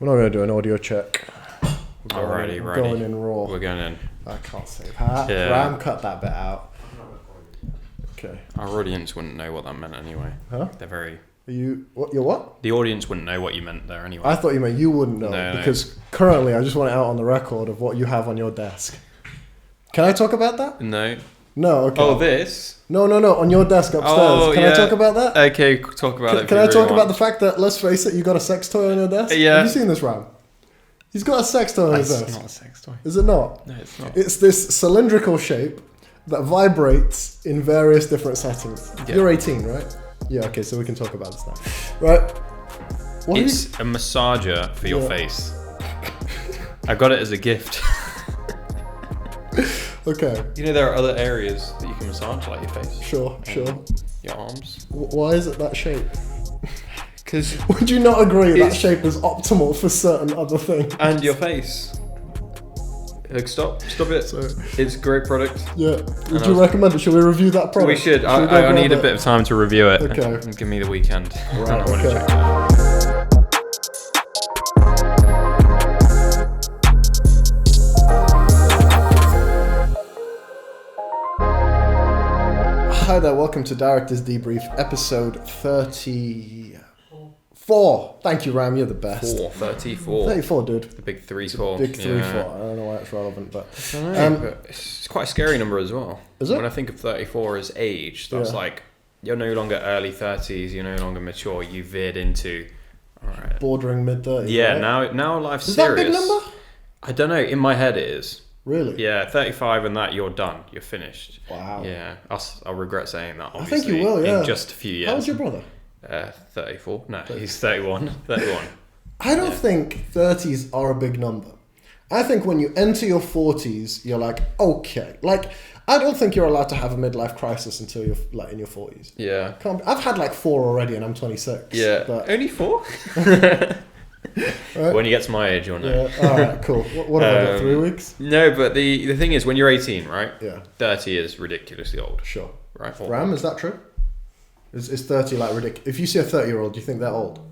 We're not going to do an audio check. We're going in raw. We're going in. I can't say that. Yeah. Ram, cut that bit out. Okay. Our audience wouldn't know what that meant anyway. Huh? They're very... You're what? The audience wouldn't know what you meant there anyway. I thought you meant you wouldn't know. No. Because currently I just want it out on the record of what you have on your desk. Can I talk about that? No. No, okay. Oh, this? No, on your desk upstairs. Can I talk about that? Okay, talk about it. Can I talk about the fact that, let's face it, you got a sex toy on your desk? Yeah. Have you seen this, Ram? He's got a sex toy on his desk. It's not a sex toy. Is it not? No, it's not. It's this cylindrical shape that vibrates in various different settings. Yeah. You're 18, right? Yeah, okay, so we can talk about this now. Right. It's a massager for your face. I got it as a gift. Okay. You know, there are other areas that you can massage, like your face. Sure. Your arms. Why is it that shape? Because... Would you not agree that shape is optimal for certain other things? And your face. Like, stop it. So, It's a great product. yeah. Would you recommend it? Should we review that product? We should. we I need a bit of time to review it. Okay. Give me the weekend. Right, I want to okay. check it out. Hi there, welcome to Director's Debrief, episode 34. Thank you, Ram, you're the best. 34. 34, dude. The big 3-4. Big 3-4. I don't know why it's relevant, but... I don't know, but it's quite a scary number as well. Is it? When I think of 34 as age, that's like, you're no longer early 30s, you're no longer mature, you veered into... Alright. Bordering mid-30s. Yeah, right? now life's Is serious. that a big number? I don't know, in my head it is. Really? Yeah, 35 and that, you're done. You're finished. Wow. Yeah, I'll regret saying that, obviously. I think you will, yeah. In just a few years. How old's your brother? 34. No, he's 31. 31. I don't think 30s are a big number. I think when you enter your 40s, you're like, okay. Like, I don't think you're allowed to have a midlife crisis until you're like in your 40s. Yeah. I've had like 4 already and I'm 26. Yeah. But, Only 4? right? When you get to my age, you'll know. Yeah. All right, cool. What have I got, 3 weeks? No, but the thing is, when you're 18, right? Yeah. 30 is ridiculously old. Sure. Right? Ram, is that true? Is 30 like ridiculous? If you see a 30-year-old, do you think they're old?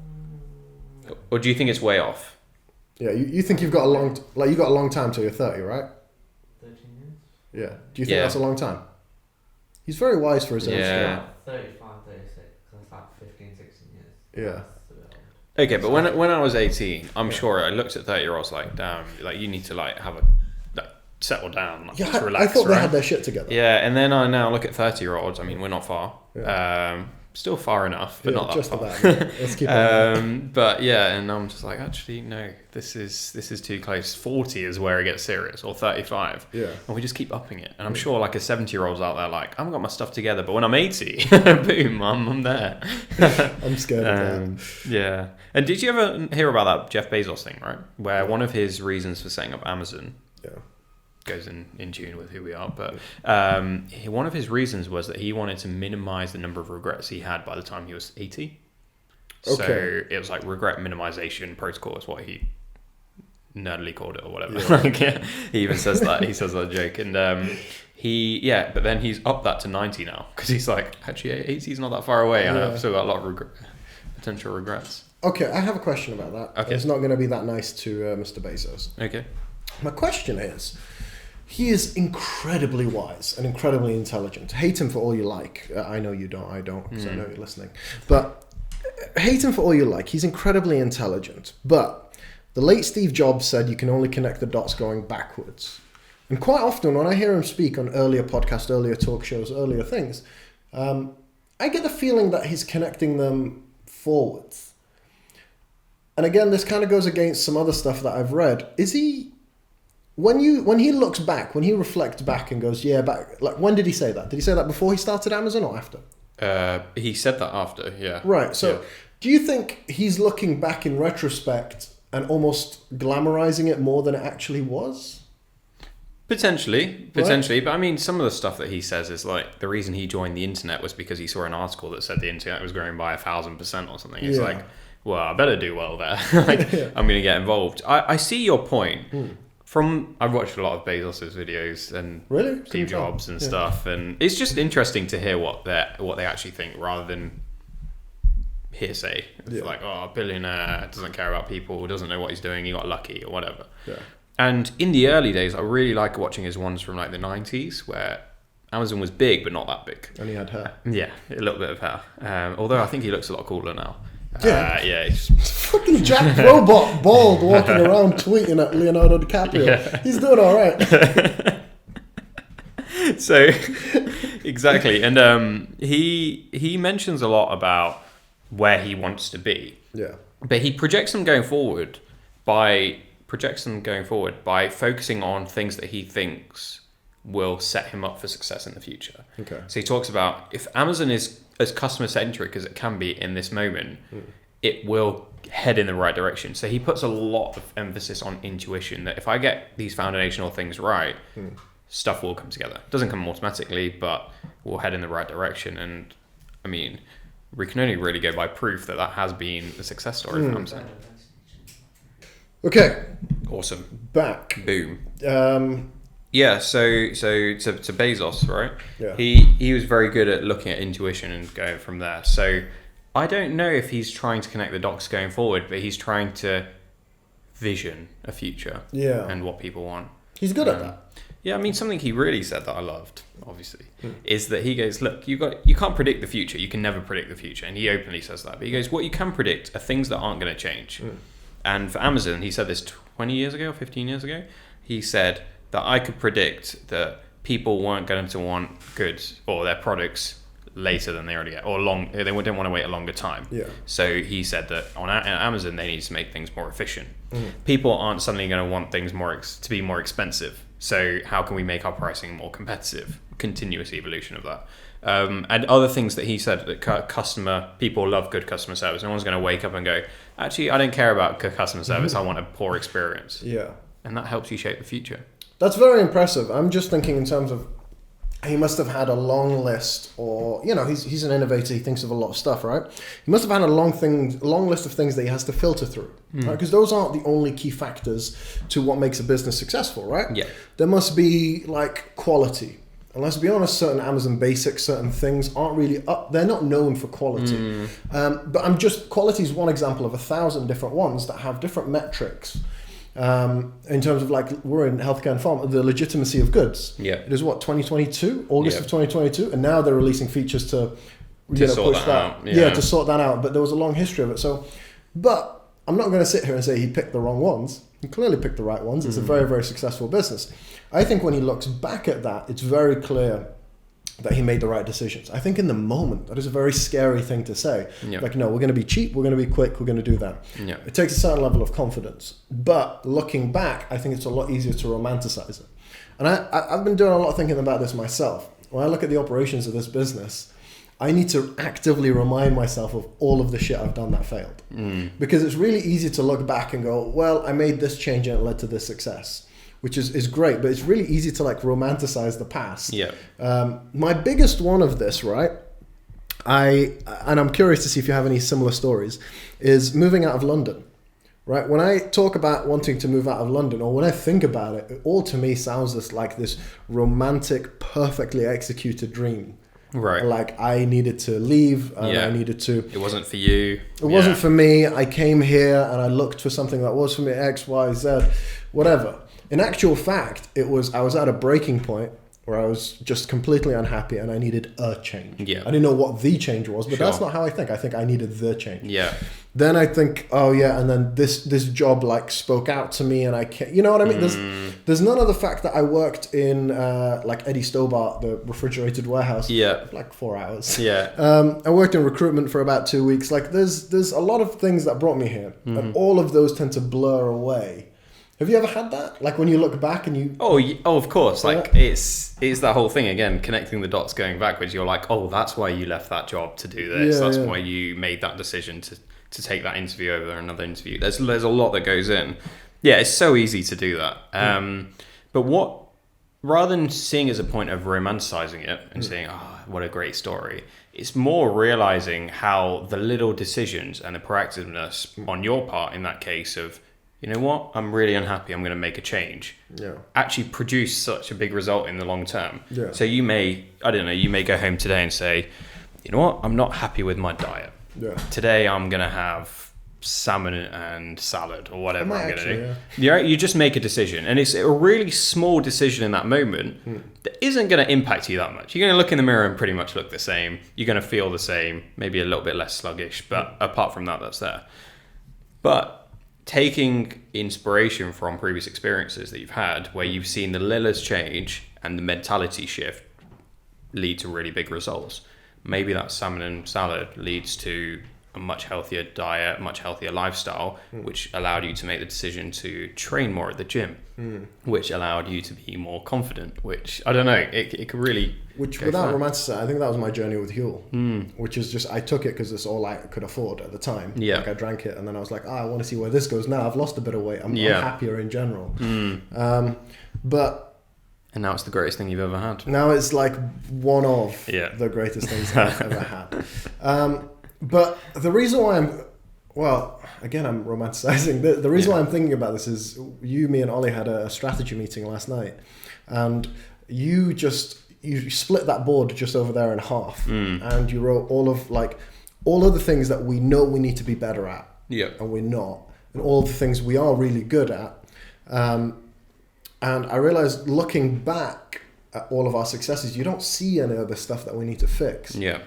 Or do you think it's way off? Yeah, you think you've got a long... Like, you got a long time till you're 30, right? 13 years? Yeah. Do you think that's a long time? He's very wise for his age. Yeah. 35, 36, that's like 15, 16 years. Yeah. That's a bit old. Okay, but when I was 18, I'm sure I looked at 30-year-olds like, damn, like you need to like have a settle down, like, Yeah, just relax. I thought right? they had their shit together. Yeah, and then I now look at 30-year-olds. I mean, we're not far. Yeah. Still far enough, but not that just far. about. Yeah. Let's keep it. But yeah, and I'm just like, actually, no, this is too close. 40 is where it gets serious, or 35. Yeah. And we just keep upping it. And I'm sure like a 70-year-old's out there like, I haven't got my stuff together, but when I'm 80, boom, I'm there. I'm scared of that. Yeah. And did you ever hear about that Jeff Bezos thing, right? Where one of his reasons for setting up Amazon goes in tune with who we are, but one of his reasons was that he wanted to minimize the number of regrets he had by the time he was 80. Okay. So it was like regret minimization protocol is what he nerdily called it or whatever. Yeah. He even says that. He says that joke. And but then he's upped that to 90 now because he's like, actually 80 is not that far away and I've still got a lot of potential regrets. Okay, I have a question about that. Okay. It's not going to be that nice to Mr. Bezos. Okay. My question is, he is incredibly wise and incredibly intelligent. Hate him for all you like. I know you don't. I don't, because I know you're listening. But hate him for all you like. He's incredibly intelligent. But the late Steve Jobs said you can only connect the dots going backwards. And quite often when I hear him speak on earlier podcasts, earlier talk shows, earlier things, I get the feeling that he's connecting them forwards. And again, this kind of goes against some other stuff that I've read. Is he... When he looks back, when he reflects back and goes, yeah, back, like, when did he say that? Did he say that before he started Amazon or after? He said that after, yeah. Right, so do you think he's looking back in retrospect and almost glamorizing it more than it actually was? Potentially, but I mean, some of the stuff that he says is like, the reason he joined the internet was because he saw an article that said the internet was growing by 1,000% or something. It's like, well, I better do well there. I'm going to get involved. I see your point. I've watched a lot of Bezos' videos and Steve Jobs and stuff, and it's just interesting to hear what they actually think rather than hearsay. It's Yeah. like, oh, a billionaire doesn't care about people, doesn't know what he's doing, he got lucky or whatever. Yeah. And in the early days, I really like watching his ones from like the 90s where Amazon was big, but not that big. And he had hair. Yeah, a little bit of hair. Although I think he looks a lot cooler now. Yeah. Yeah. Fucking Jack Robot, bald, walking around tweeting at Leonardo DiCaprio. Yeah. He's doing all right. So, exactly. And he mentions a lot about where he wants to be. Yeah. But he projects them going forward by focusing on things that he thinks will set him up for success in the future. Okay. So he talks about if Amazon is as customer centric as it can be in this moment, it will head in the right direction. So he puts a lot of emphasis on intuition, that if I get these foundational things right, stuff will come together. It doesn't come automatically, but we'll head in the right direction. And I mean, we can only really go by proof that has been a success story for Amazon. Okay. Awesome. Back. Boom. Yeah. So to Bezos, right? Yeah. He was very good at looking at intuition and going from there. So I don't know if he's trying to connect the dots going forward, but he's trying to vision a future. Yeah. And what people want. He's good at that. Yeah, I mean, something he really said that I loved, obviously, is that he goes, look, you can't predict the future. You can never predict the future. And he openly says that. But he goes, what you can predict are things that aren't going to change. And for Amazon, he said this 20 years ago, 15 years ago, he said that I could predict that people weren't going to want goods or their products later than they already get, or they didn't want to wait a longer time. Yeah. So he said that on Amazon, they need to make things more efficient. People aren't suddenly going to want things to be more expensive. So how can we make our pricing more competitive? Continuous evolution of that. And other things that he said, that people love good customer service. No one's going to wake up and go, actually, I don't care about good customer service. I want a poor experience. Yeah. And that helps you shape the future. That's very impressive. I'm just thinking in terms of, he must have had a long list, or, he's an innovator. He thinks of a lot of stuff, right? He must have had a long list of things that he has to filter through, right? Because those aren't the only key factors to what makes a business successful, right? Yeah. There must be like quality. And let's be honest, certain Amazon basics, certain things aren't really up. They're not known for quality. But quality is one example of 1,000 different ones that have different metrics. In terms of, like, we're in healthcare and pharma, the legitimacy of goods. Yeah. It is what, 2022, August of 2022, and now they're releasing features to sort push that out. Yeah, to sort that out. But there was a long history of it. So, but I'm not going to sit here and say he picked the wrong ones. He clearly picked the right ones. It's a very, very successful business. I think when he looks back at that, it's very clear that he made the right decisions. I think in the moment, that is a very scary thing to say. Yeah. Like, no, we're going to be cheap, we're going to be quick, we're going to do that. Yeah. It takes a certain level of confidence. But looking back, I think it's a lot easier to romanticize it. And I've been doing a lot of thinking about this myself. When I look at the operations of this business, I need to actively remind myself of all of the shit I've done that failed. Because it's really easy to look back and go, well, I made this change and it led to this success, which is great, but it's really easy to, like, romanticize the past. Yeah. My biggest one of this, right, and I'm curious to see if you have any similar stories, is moving out of London. Right, when I talk about wanting to move out of London, or when I think about it, it all to me sounds like this romantic, perfectly executed dream. Right. Like, I needed to leave, and I needed to... It wasn't for you. It wasn't for me. I came here and I looked for something that was for me, X, Y, Z, whatever. In actual fact, I was at a breaking point where I was just completely unhappy and I needed a change. Yeah. I didn't know what the change was, but Sure. that's not how I think. I think I needed the change. Yeah. Then I think, oh yeah, and then this job, like, spoke out to me, and I can't, you know what I mean? There's none of the fact that I worked in like Eddie Stobart, the refrigerated warehouse. Yeah. Like 4 hours. Yeah. I worked in recruitment for about 2 weeks. Like, there's a lot of things that brought me here, and all of those tend to blur away. Have you ever had that? Like, when you look back and you... Oh, of course. Like, it's that whole thing again, connecting the dots going backwards. You're like, oh, that's why you left that job to do this. Yeah, that's yeah. why you made that decision to take that interview over another interview. There's a lot that goes in. Yeah, it's so easy to do that. But rather than seeing as a point of romanticizing it and saying, oh, what a great story, it's more realizing how the little decisions and the proactiveness on your part in that case of, you know what, I'm really unhappy, I'm going to make a change, actually produce such a big result in the long term. Yeah. So you may go home today and say, you know what, I'm not happy with my diet. Yeah. Today I'm going to have salmon and salad or whatever I'm going to do. Yeah. You just make a decision, and it's a really small decision in that moment that isn't going to impact you that much. You're going to look in the mirror and pretty much look the same. You're going to feel the same, maybe a little bit less sluggish, but apart from that, that's there. But taking inspiration from previous experiences that you've had where you've seen the littlest change and the mentality shift lead to really big results. Maybe that salmon and salad leads to a much healthier diet, much healthier lifestyle, which allowed you to make the decision to train more at the gym, which allowed you to be more confident, which, I don't know, it could really... Which, without romanticizing, I think that was my journey with Huel, which is just, I took it because it's all I could afford at the time. Yeah. Like, I drank it, and then I was like, I want to see where this goes now. I've lost a bit of weight. I'm happier in general. But... And now it's the greatest thing you've ever had. Now it's like one of the greatest things I've ever had. But the reason why I'm romanticizing. The reason why I'm thinking about this is me and Ollie had a strategy meeting last night, and you split that board just over there in half, and you wrote all of the things that we know we need to be better at, and we're not, and all the things we are really good at. And I realized, looking back at all of our successes, you don't see any of the stuff that we need to fix. Yeah,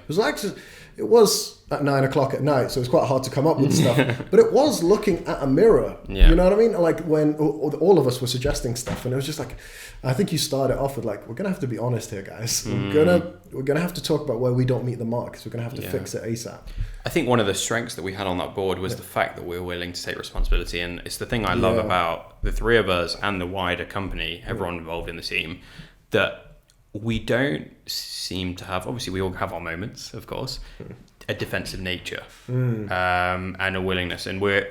it was at 9:00 at night, so it's quite hard to come up with stuff. But it was looking at a mirror. Yeah. You know what I mean? Like when all of us were suggesting stuff, and it was just like, I think you started off with like, we're gonna have to be honest here, guys. We're gonna have to talk about where we don't meet the mark, because we're gonna have to fix it ASAP. I think one of the strengths that we had on that board was the fact that we were willing to take responsibility, and it's the thing I love about the three of us and the wider company, everyone involved in the team, that we don't seem to have, obviously we all have our moments, of course, a defensive nature and a willingness. And we're,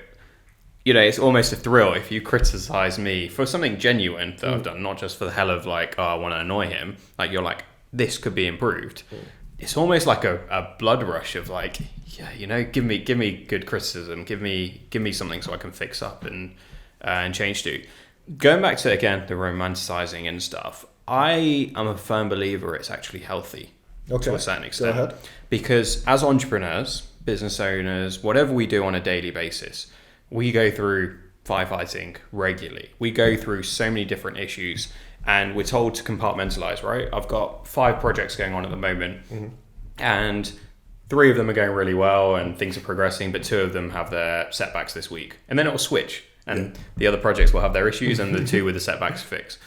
it's almost a thrill if you criticize me for something genuine that I've done, not just for the hell of like, I want to annoy him. Like, you're like, this could be improved. It's almost like a blood rush of like, give me good criticism, give me something so I can fix up and change to. Going back to, again, the romanticizing and stuff, I am a firm believer it's actually healthy to a certain extent. Go ahead. Because as entrepreneurs, business owners, whatever we do on a daily basis, we go through firefighting regularly. We go through so many different issues, and we're told to compartmentalize, right? I've got 5 projects going on at the moment, and 3 of them are going really well and things are progressing, but 2 of them have their setbacks this week. And then it will switch, and the other projects will have their issues and the 2 with the setbacks fix.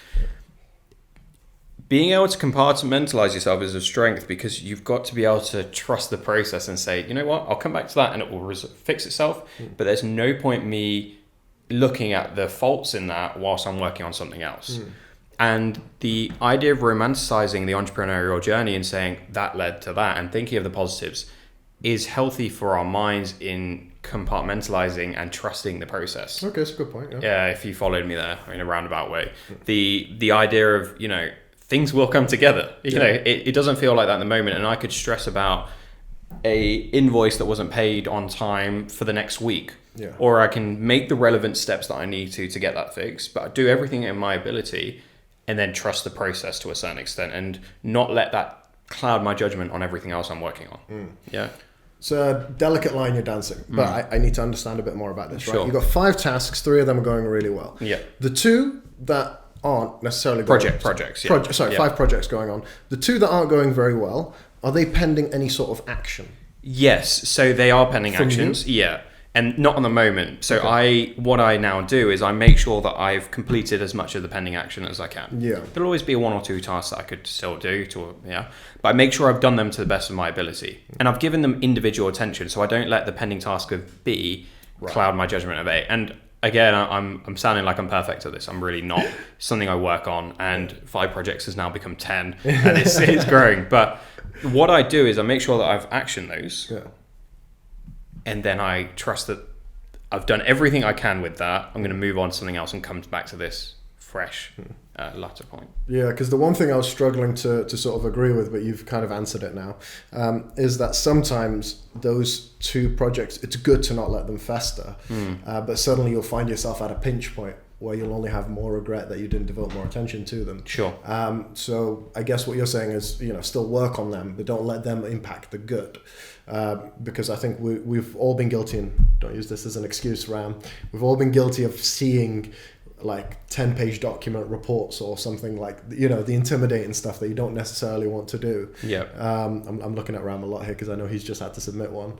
Being able to compartmentalize yourself is a strength, because you've got to be able to trust the process and say, you know what, I'll come back to that and it will fix itself. But there's no point me looking at the faults in that whilst I'm working on something else. And the idea of romanticizing the entrepreneurial journey and saying that led to that and thinking of the positives is healthy for our minds in compartmentalizing and trusting the process. Okay, that's a good point. Yeah, if you followed me there in a roundabout way. The idea of, things will come together. It doesn't feel like that in the moment, and I could stress about a invoice that wasn't paid on time for the next week. Yeah. Or I can make the relevant steps that I need to get that fixed, but I do everything in my ability and then trust the process to a certain extent and not let that cloud my judgment on everything else I'm working on. Yeah. It's a delicate line you're dancing, but I need to understand a bit more about this, right? You've got 5 tasks, 3 of them are going really well. Yeah. The 2 that aren't necessarily projects. 5 projects going on. The 2 that aren't going very well, are they pending any sort of action? Yes, so they are pending actions. Yeah, and not on the moment. So what I now do is I make sure that I've completed as much of the pending action as I can. Yeah, there'll always be 1 or 2 tasks that I could still do but I make sure I've done them to the best of my ability, and I've given them individual attention, so I don't let the pending task of B cloud my judgment of A. And again, I'm sounding like I'm perfect at this. I'm really not. It's something I work on, and 5 projects has now become 10, and it's growing. But what I do is I make sure that I've actioned those, and then I trust that I've done everything I can with that. I'm going to move on to something else and come back to this fresh latter point. Yeah, because the one thing I was struggling to sort of agree with, but you've kind of answered it now, is that sometimes those 2 projects, it's good to not let them fester, but suddenly you'll find yourself at a pinch point where you'll only have more regret that you didn't devote more attention to them. Sure. So I guess what you're saying is, still work on them, but don't let them impact the good. Because I think we've all been guilty, and don't use this as an excuse, Ram, we've all been guilty of seeing like 10-page document reports or something like, the intimidating stuff that you don't necessarily want to do. Yeah. I'm looking at Ram a lot here because I know he's just had to submit one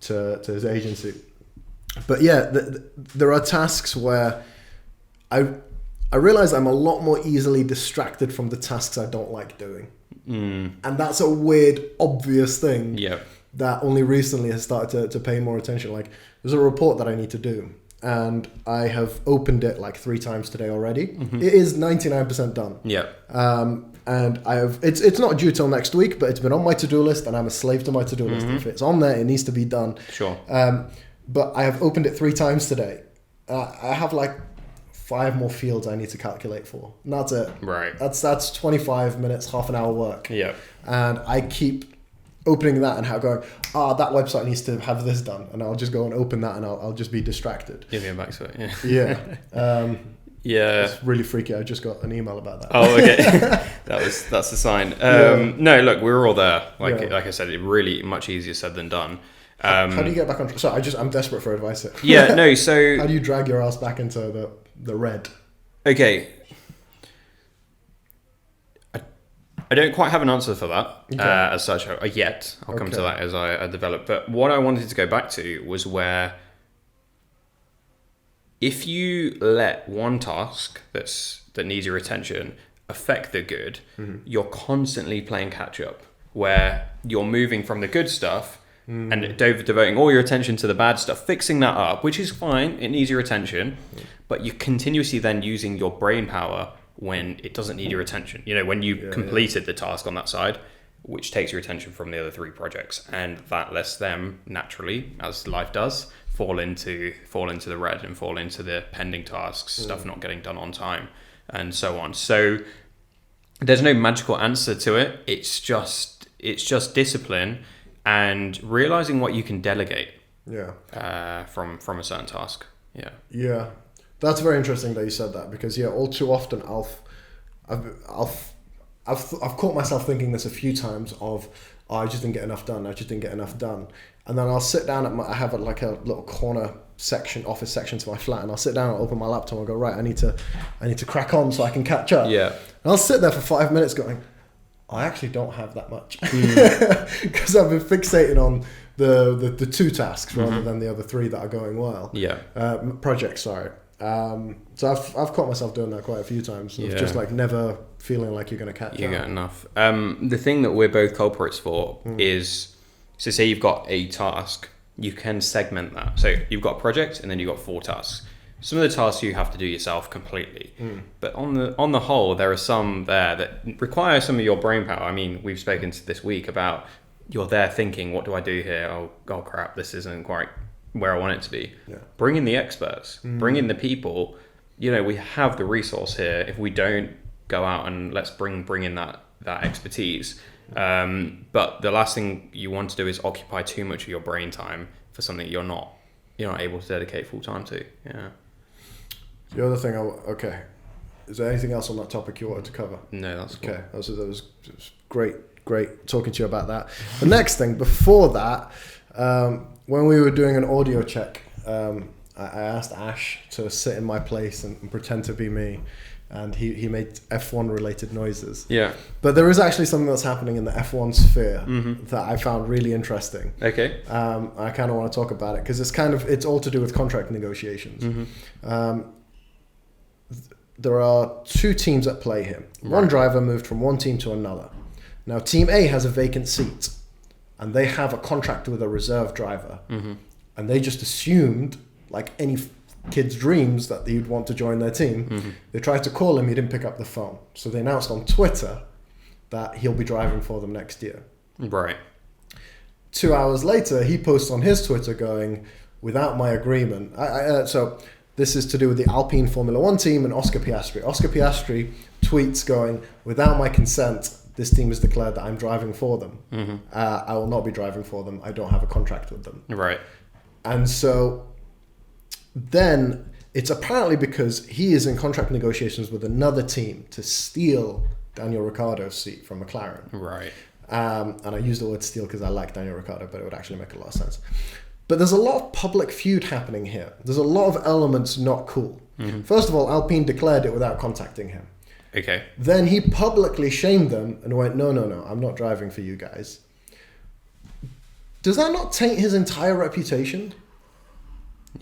to his agency. But yeah, there are tasks where I realize I'm a lot more easily distracted from the tasks I don't like doing. And that's a weird, obvious thing that only recently has started to pay more attention. Like, there's a report that I need to do, and I have opened it like 3 times today already. Mm-hmm. It is 99% done. Yeah. And it's not due till next week, but it's been on my to-do list, and I'm a slave to my to-do list. If it's on there, it needs to be done. Sure. But I have opened it 3 times today. I have like 5 more fields I need to calculate for. And that's it. Right. That's 25 minutes, half an hour work. Yeah. And I keep opening that and going, that website needs to have this done. And I'll just go and open that, and I'll just be distracted. Give me a back to it. Yeah. Yeah. It's really freaky. I just got an email about that. Oh, okay. That's a sign. No, look, we're all there. Like I said, it really much easier said than done. How do you get back on? Sorry, I'm desperate for advice here. Yeah, no. So how do you drag your ass back into the red? Okay. I don't quite have an answer for that as such yet. I'll come to that as I develop. But what I wanted to go back to was where, if you let one task that needs your attention affect the good, you're constantly playing catch up, where you're moving from the good stuff and devoting all your attention to the bad stuff, fixing that up, which is fine, it needs your attention, but you're continuously then using your brain power when it doesn't need your attention. When you completed the task on that side, which takes your attention from the other 3 projects, and that lets them naturally, as life does, fall into the red and fall into the pending tasks, stuff not getting done on time, and so on. So there's no magical answer to it. It's just discipline and realizing what you can delegate. From a certain task. Yeah. That's very interesting that you said that, because all too often I've caught myself thinking this a few times of, I just didn't get enough done. And then I'll sit down I have a little corner section, office section to my flat, and I'll sit down and open my laptop and go, right, I need to crack on so I can catch up. Yeah. And I'll sit there for 5 minutes going, I actually don't have that much, because I've been fixating on the 2 tasks rather than the other 3 that are going well. Yeah. Projects, sorry. So I've caught myself doing that quite a few times. Of just like never feeling like you're going to catch up. You get enough. The thing that we're both culprits for is, so say you've got a task, you can segment that. So you've got a project, and then you've got 4 tasks. Some of the tasks you have to do yourself completely, but on the whole, there are some there that require some of your brain power. I mean, we've spoken to this week about, you're there thinking, what do I do here? Oh crap, this isn't quite where I want it to be. Bring in the experts, bring in the people. We have the resource here. If we don't go out and let's bring in that expertise. But the last thing you want to do is occupy too much of your brain time for something you're not able to dedicate full time to. Yeah. The other thing, is there anything else on that topic you wanted to cover? No, that's cool. Okay. That was great talking to you about that. The next thing, before that, when we were doing an audio check, I asked Ash to sit in my place and pretend to be me, and he made F1 related noises. Yeah. But there is actually something that's happening in the F1 sphere that I found really interesting. Okay. I kind of want to talk about it because it's all to do with contract negotiations. There are 2 teams at play here. One driver moved from one team to another. Now, Team A has a vacant seat, and they have a contract with a reserve driver. And they just assumed, like any kid's dreams, that he'd want to join their team. They tried to call him, he didn't pick up the phone. So they announced on Twitter that he'll be driving for them next year. Right. 2 hours later, he posts on his Twitter going, without my agreement. So this is to do with the Alpine Formula 1 team and Oscar Piastri. Oscar Piastri tweets going, without my consent, this team has declared that I'm driving for them. I will not be driving for them. I don't have a contract with them. Right. And so then It's apparently because he is in contract negotiations with another team to steal Daniel Ricciardo's seat from McLaren. Right. And I use the word steal because I like Daniel Ricciardo, but it would actually make a lot of sense. But there's a lot of public feud happening here. There's a lot of elements not cool. Mm-hmm. First of all, Alpine declared it without contacting him. Okay. Then he publicly shamed them and went, no, I'm not driving for you guys. Does that not taint his entire reputation?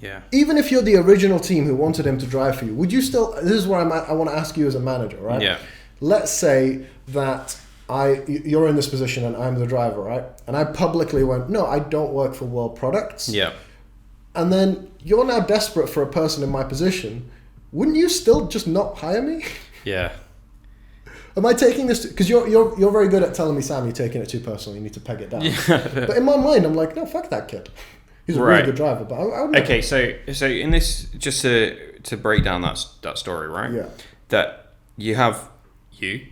Yeah. Even if you're the original team who wanted him to drive for you, would you still... This is where I want to ask you as a manager, right? Yeah. Let's say that you're in this position and I'm the driver, right? And I publicly went, no, I don't work for World Products. Yeah. And then you're now desperate for a person in my position. Wouldn't you still just not hire me? Yeah. Am I taking this... Because you're very good at telling me, Sam, you're taking it too personally. You need to peg it down. Yeah. But in my mind, I'm like, no, fuck that kid. He's a really good driver. But I would never... Okay, so in this, just to break down that story, right? Yeah. That you have...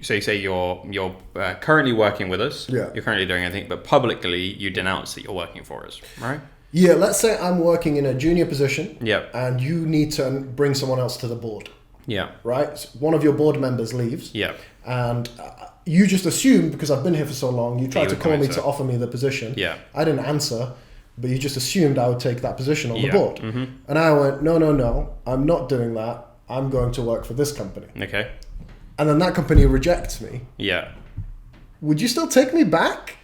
So you say you're currently working with us. Yeah. You're currently doing anything, but publicly you denounce that you're working for us, right? Yeah, let's say I'm working in a junior position. Yeah. And you need to bring someone else to the board. Yeah. Right? So one of your board members leaves. Yeah. And you just assumed, because I've been here for so long, you tried to call me to offer me the position. Yeah. I didn't answer, but you just assumed I would take that position on the board. Mm-hmm. And I went, no, I'm not doing that. I'm going to work for this company. Okay. And then that company rejects me. Yeah. Would you still take me back?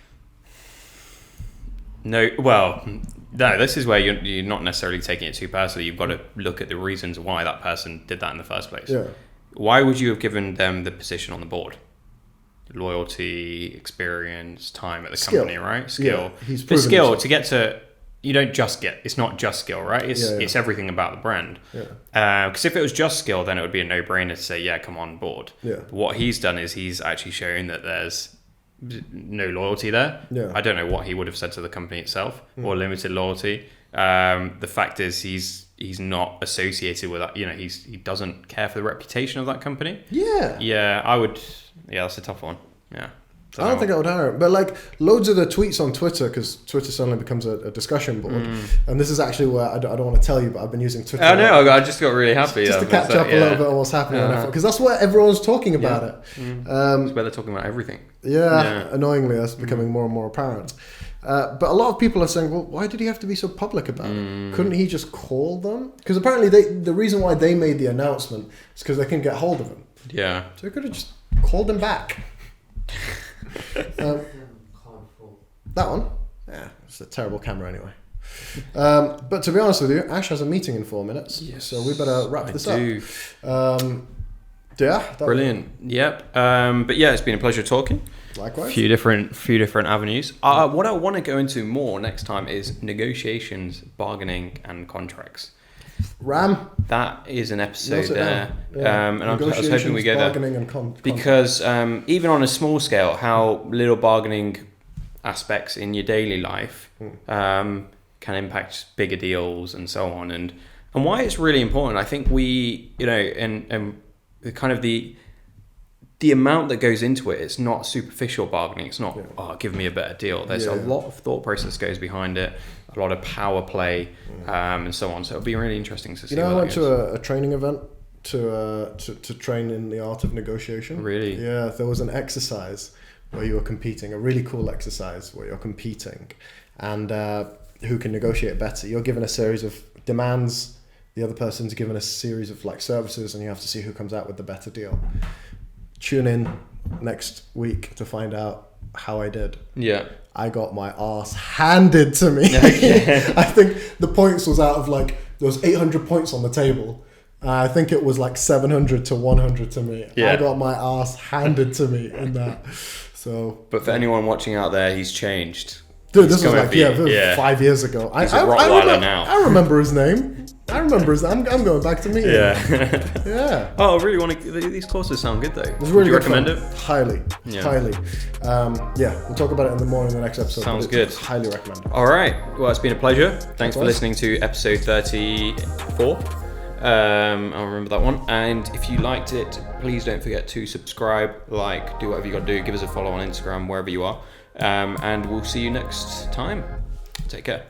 No, well, no, this is where you're not necessarily taking it too personally. You've got to look at the reasons why that person did that in the first place. Yeah. Why would you have given them the position on the board? Loyalty, experience, time at the company, right? Skill. Yeah, he's the proven skill himself. to get to... You don't just get... It's not just skill, right? It's everything about the brand. Yeah. Because if it was just skill, then it would be a no-brainer to say, yeah, come on board. Yeah. But what he's done is he's actually shown that there's no loyalty there. Yeah. I don't know what he would have said to the company itself or limited loyalty. The fact is he's not associated with that. You know, he doesn't care for the reputation of that company. Yeah. Yeah, I would... Yeah, that's a tough one. Yeah. I don't think I would hire him. But like loads of the tweets on Twitter, because Twitter suddenly becomes a discussion board. And this is actually where I don't want to tell you, but I've been using Twitter. Oh no, I just got really happy. Just to catch up a little bit on what's happening on F1. Because that's where everyone's talking about it. It's where they're talking about everything. Yeah, annoyingly, that's becoming more and more apparent. But a lot of people are saying, well, why did he have to be so public about it? Couldn't he just call them? Because apparently the reason why they made the announcement is because they couldn't get hold of him. Yeah. So they could have just called him back. That one? Yeah, it's a terrible camera anyway. But to be honest with you, Ash has a meeting in 4 minutes. Yes, so we better wrap this up. Yeah. Brilliant. Yep. But yeah, it's been a pleasure talking. Likewise. Few different avenues. What I want to go into more next time is negotiations, bargaining, and contracts. Ram. That is an episode there. Yeah. And I was hoping we go there. And because even on a small scale, how little bargaining aspects in your daily life can impact bigger deals and so on. And why it's really important, I think we, and the kind of the amount that goes into it, it's not superficial bargaining. It's not, give me a better deal. There's a lot of thought process goes behind it, a lot of power play, and so on. So it'll be really interesting to see. I went to a training event to train in the art of negotiation. Really? Yeah, there was an exercise where you were competing, a really cool exercise where you're competing, and who can negotiate better. You're given a series of demands, the other person's given a series of like services, and you have to see who comes out with the better deal. Tune in next week to find out how I did. Yeah. I got my ass handed to me. Okay. I think the points was out of like, there was 800 points on the table. I think it was like 700 to 100 to me. Yeah. I got my ass handed to me in that. So, but for anyone watching out there, he's changed. Dude, this was like 5 years ago. He's a Rottweiler now. I remember his name. I'm going back to meet him. Yeah. Yeah. Oh, I really want to... These courses sound good, though. It was really Would you good recommend fun. it? Highly. Yeah. Highly. We'll talk about it in the next episode. Sounds good. Highly recommend it. All right. Well, it's been a pleasure. Thanks for Likewise. listening to episode 34. I'll remember that one. And if you liked it, please don't forget to subscribe, do whatever you got to do. Give us a follow on Instagram, wherever you are. And we'll see you next time. Take care.